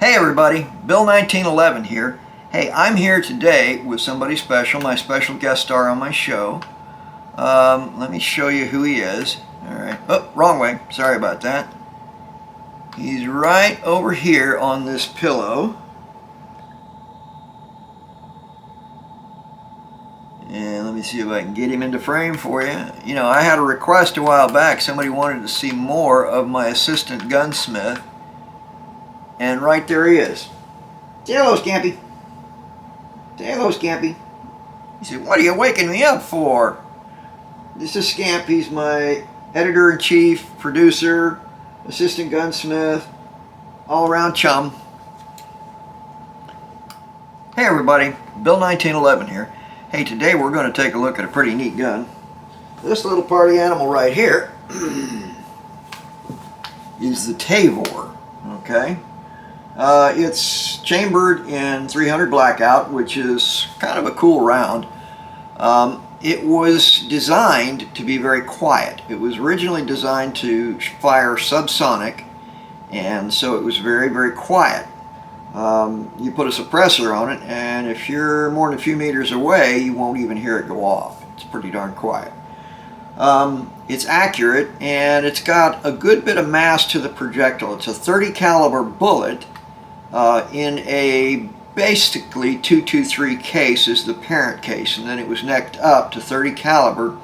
Hey everybody, Bill 1911 here. Hey, I'm here today with somebody special, my special guest star on my show. Let me show you who he is. Alright, oh, wrong way, sorry about that. He's right over here on this pillow. And let me see if I can get him into frame for you. You know, I had a request a while back. Somebody wanted to see more of my assistant gunsmith. And right there he is. Say hello, Scampy. Say hello, Scampy. He said, what are you waking me up for? This is Scamp. He's my editor-in-chief, producer, assistant gunsmith, all-around chum. Hey everybody, Bill 1911 here. Hey, today we're going to take a look at a pretty neat gun. This little party animal right here is the Tavor, okay? It's chambered in 300 blackout, which is kind of a cool round. It was designed to be very quiet. It was originally designed to fire subsonic, and so it was very, very quiet. You put a suppressor on it, and if you're more than a few meters away, you won't even hear it go off. It's pretty darn quiet. It's accurate, and it's got a good bit of mass to the projectile. It's a 30 caliber bullet in a basically 223 case is the parent case, and then it was necked up to 30 caliber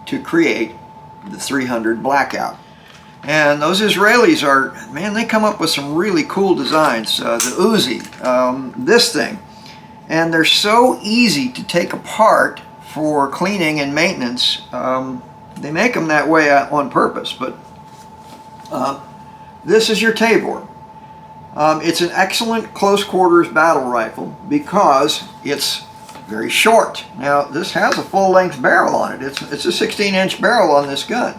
to create the 300 blackout. And those Israelis are, man, they come up with some really cool designs. The Uzi, this thing, and they're so easy to take apart for cleaning and maintenance. They make them that way on purpose, but this is your Tavor. It's an excellent close quarters battle rifle because it's very short. Now this has a full length barrel on it. It's a 16-inch barrel on this gun.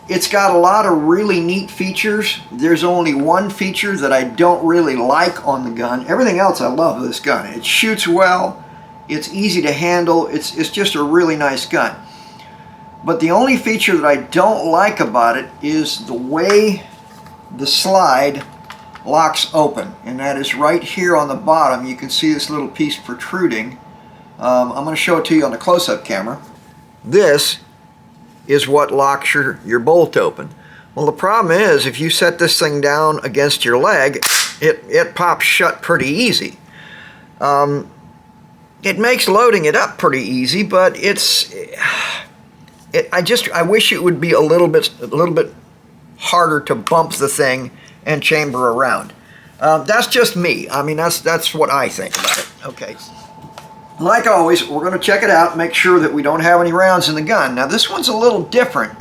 It's got a lot of really neat features. There's only one feature that I don't really like on the gun. Everything else I love this gun. It shoots well. It's easy to handle. It's just a really nice gun. But the only feature that I don't like about it is the way the slide locks open, and that is right here on the bottom. You can see this little piece protruding. I'm going to show it to you on the close-up camera. This is what locks your bolt open. Well, the problem is if you set this thing down against your leg, it pops shut pretty easy. It makes loading it up pretty easy, but I wish it would be a little bit harder to bump the thing and chamber around. That's just me. I mean, that's what I think about it. Okay. Like always, we're going to check it out, make sure that we don't have any rounds in the gun. Now this one's a little different.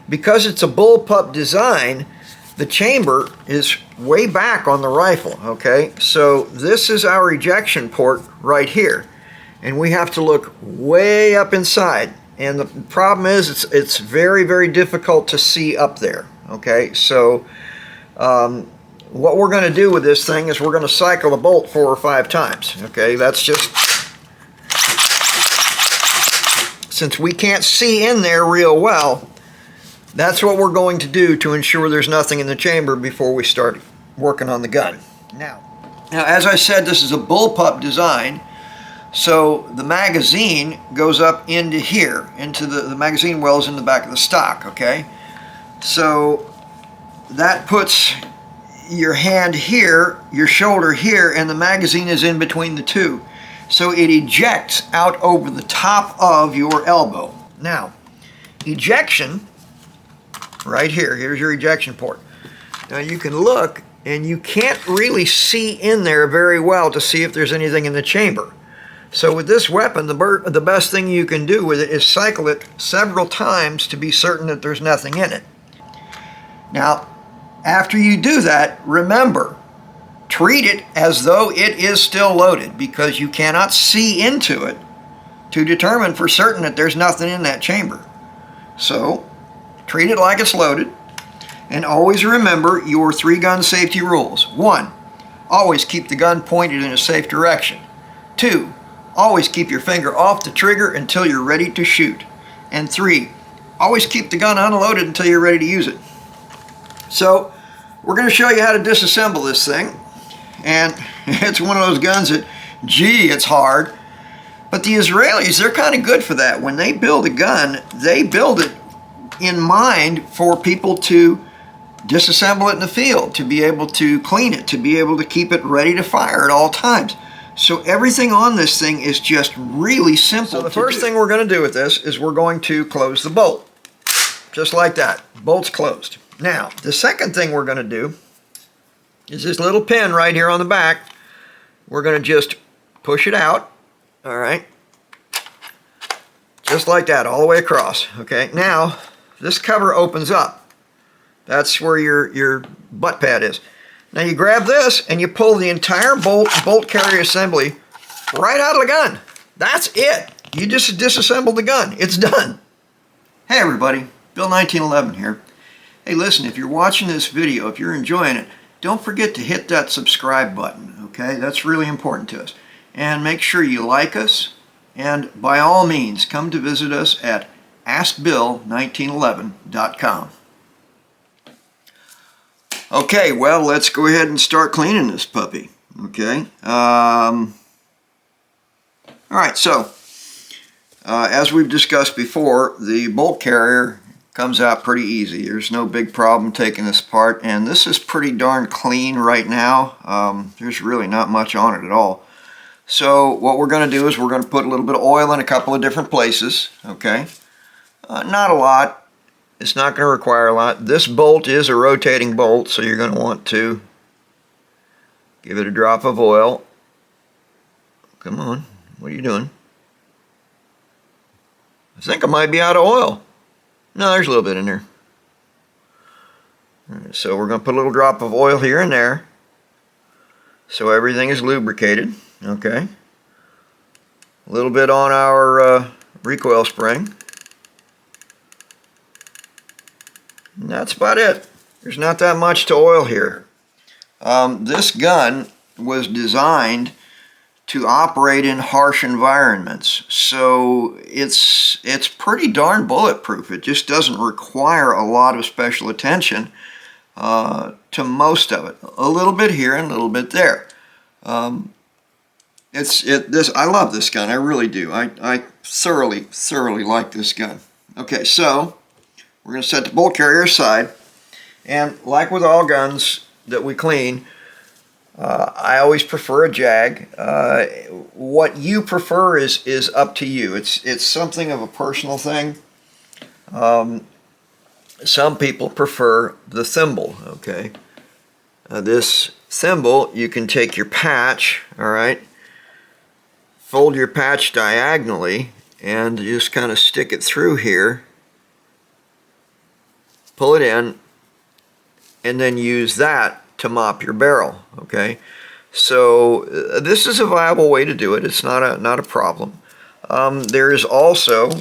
Because it's a bullpup design, the chamber is way back on the rifle, okay? So this is our ejection port right here. And we have to look way up inside. And the problem is it's very, very difficult to see up there, okay? So what we're going to do with this thing is we're going to cycle the bolt 4 or 5 times, okay? That's just, since we can't see in there real well, that's what we're going to do to ensure there's nothing in the chamber before we start working on the gun. Now as I said, this is a bullpup design. So the magazine goes up into here, into the magazine wells in the back of the stock, okay? So that puts your hand here, your shoulder here, and the magazine is in between the two. So it ejects out over the top of your elbow. Now, ejection, right here, here's your ejection port. Now you can look, and you can't really see in there very well to see if there's anything in the chamber. So with this weapon, the best thing you can do with it is cycle it several times to be certain that there's nothing in it. Now, after you do that, remember, treat it as though it is still loaded, because you cannot see into it to determine for certain that there's nothing in that chamber. So, treat it like it's loaded, and always remember your 3 gun safety rules. 1, always keep the gun pointed in a safe direction. 2, always keep your finger off the trigger until you're ready to shoot. And 3, always keep the gun unloaded until you're ready to use it. So we're going to show you how to disassemble this thing. And it's one of those guns that, gee, it's hard. But the Israelis, they're kind of good for that. When they build a gun, they build it in mind for people to disassemble it in the field, to be able to clean it, to be able to keep it ready to fire at all times. So everything on this thing is just really simple. So the first thing we're going to do with this is we're going to close the bolt. Just like that. Bolt's closed. Now, the second thing we're going to do is this little pin right here on the back. We're going to just push it out. All right. Just like that, all the way across. Okay. Now, this cover opens up. That's where your butt pad is. Now you grab this and you pull the entire bolt carrier assembly right out of the gun. That's it. You just disassembled the gun. It's done. Hey everybody, Bill 1911 here. Hey listen, if you're watching this video, if you're enjoying it, don't forget to hit that subscribe button, okay? That's really important to us. And make sure you like us, and by all means, come to visit us at askbill1911.com. Okay, well, let's go ahead and start cleaning this puppy, okay? Alright, so, as we've discussed before, the bolt carrier comes out pretty easy. There's no big problem taking this apart, and this is pretty darn clean right now. There's really not much on it at all. So what we're going to do is we're going to put a little bit of oil in a couple of different places, okay? Not a lot. It's not going to require a lot. This bolt is a rotating bolt, so you're going to want to give it a drop of oil. Come on, what are you doing? I think I might be out of oil. No, there's a little bit in there. All right, so we're going to put a little drop of oil here and there, so everything is lubricated. Okay. A little bit on our recoil spring. And that's about it. There's not that much to oil here. This gun was designed to operate in harsh environments, so it's pretty darn bulletproof. It just doesn't require a lot of special attention to most of it. A little bit here and a little bit there. I love this gun. I really do. I thoroughly like this gun. Okay, so we're going to set the bolt carrier aside, and like with all guns that we clean, I always prefer a jag. What you prefer is up to you. It's something of a personal thing. Some people prefer the thimble. Okay, this thimble, you can take your patch, all right, fold your patch diagonally and just kind of stick it through here, pull it in, and then use that to mop your barrel. Okay, so this is a viable way to do it. It's not a problem. There is also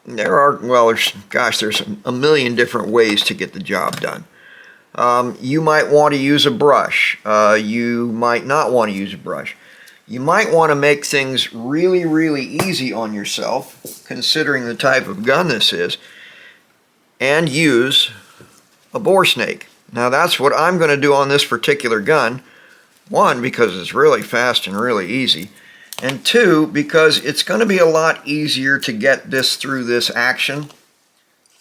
there's a million different ways to get the job done. You might want to use a brush. You might not want to use a brush. You might want to make things really, really easy on yourself, considering the type of gun this is, and use a bore snake. Now that's what I'm going to do on this particular gun. One, because it's really fast and really easy. And two, because it's going to be a lot easier to get this through this action.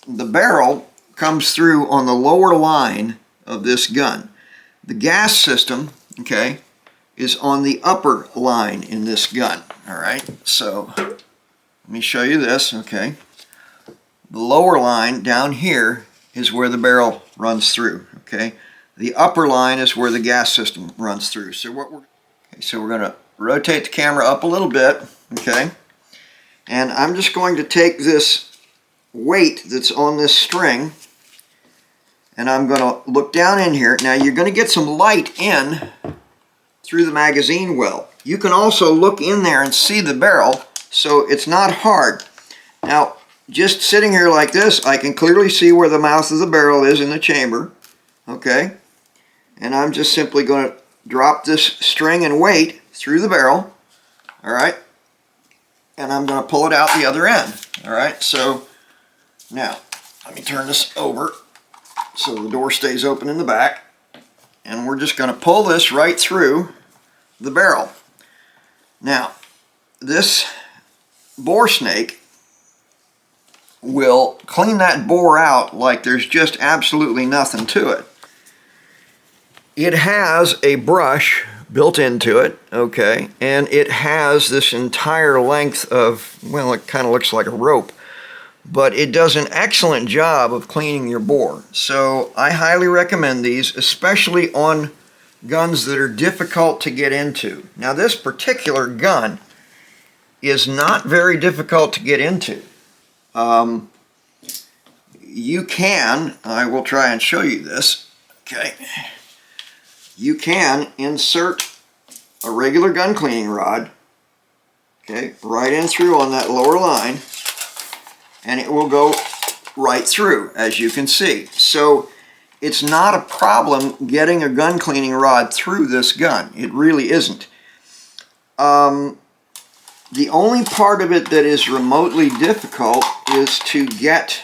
The barrel comes through on the lower line of this gun. The gas system, okay, is on the upper line in this gun. Alright, so let me show you this, okay. The lower line down here is where the barrel runs through, okay. The upper line is where the gas system runs through. So we're going to rotate the camera up a little bit, okay. And I'm just going to take this weight that's on this string, and I'm going to look down in here. Now you're going to get some light in through the magazine well. You can also look in there and see the barrel, so it's not hard. Now, just sitting here like this, I can clearly see where the mouth of the barrel is in the chamber, okay? And I'm just simply going to drop this string and weight through the barrel, all right? And I'm going to pull it out the other end, all right? So now, let me turn this over so the door stays open in the back. And we're just going to pull this right through the barrel. Now, this bore snake will clean that bore out like there's just absolutely nothing to it. It has a brush built into it, okay, and it has this entire length of, well, it kind of looks like a rope, but it does an excellent job of cleaning your bore. So I highly recommend these, especially on guns that are difficult to get into. Now, this particular gun is not very difficult to get into. You can, I will try and show you this, okay. You can insert a regular gun cleaning rod, okay, right in through on that lower line, and it will go right through, as you can see. So it's not a problem getting a gun cleaning rod through this gun. It really isn't. The only part of it that is remotely difficult is to get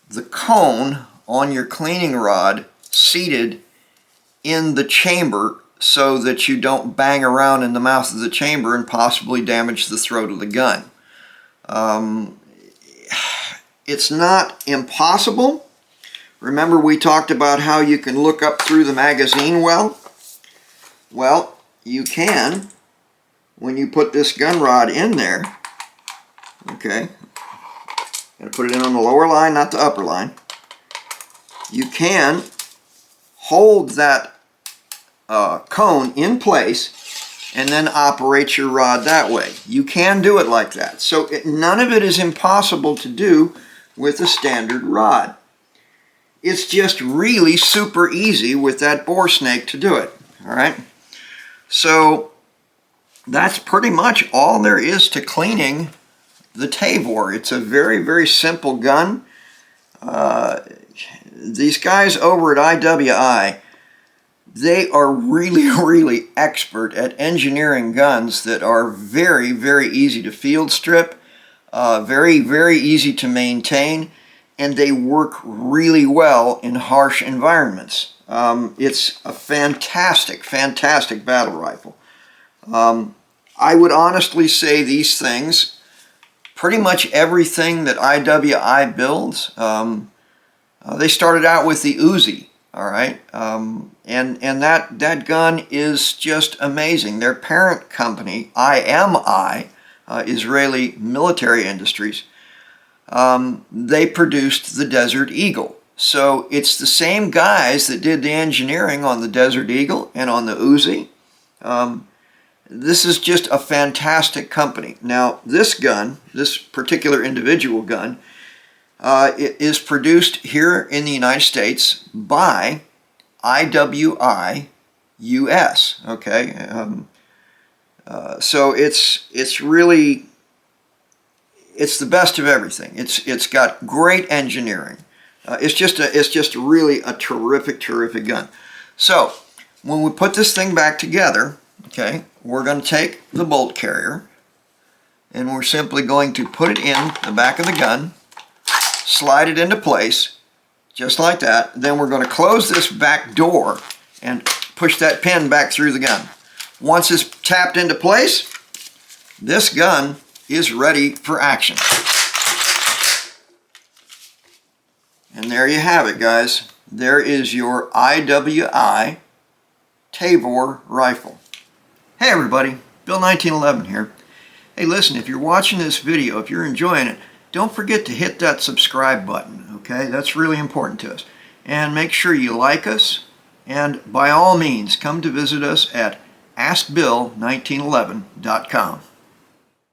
the cone on your cleaning rod seated in the chamber so that you don't bang around in the mouth of the chamber and possibly damage the throat of the gun. It's not impossible. Remember, we talked about how you can look up through the magazine well? Well, you can when you put this gun rod in there. Okay, gotta put it in on the lower line, not the upper line. You can hold that cone in place and then operate your rod that way. You can do it like that. So none of it is impossible to do with a standard rod. It's just really super easy with that bore snake to do it. All right. So that's pretty much all there is to cleaning the Tavor. It's a very, very simple gun. These guys over at IWI, they are really, really expert at engineering guns that are very, very easy to field strip, very, very easy to maintain, and they work really well in harsh environments. It's a fantastic, fantastic battle rifle. I would honestly say these things, pretty much everything that IWI builds, they started out with the Uzi, all right? And that gun is just amazing. Their parent company, IMI, Israeli Military Industries, they produced the Desert Eagle. So it's the same guys that did the engineering on the Desert Eagle and on the Uzi. This is just a fantastic company. Now, this gun, this particular individual gun, it is produced here in the United States by IWI US. Okay, so it's really, it's the best of everything. It's got great engineering. It's just really a terrific gun. So when we put this thing back together, okay, we're going to take the bolt carrier and we're simply going to put it in the back of the gun, slide it into place, just like that. Then we're going to close this back door and push that pin back through the gun. Once it's tapped into place, this gun is ready for action. And there you have it, guys. There is your IWI Tavor rifle. Hey everybody, Bill 1911 here. Hey listen, if you're watching this video, if you're enjoying it, don't forget to hit that subscribe button, okay? That's really important to us. And make sure you like us, and by all means, come to visit us at AskBill1911.com.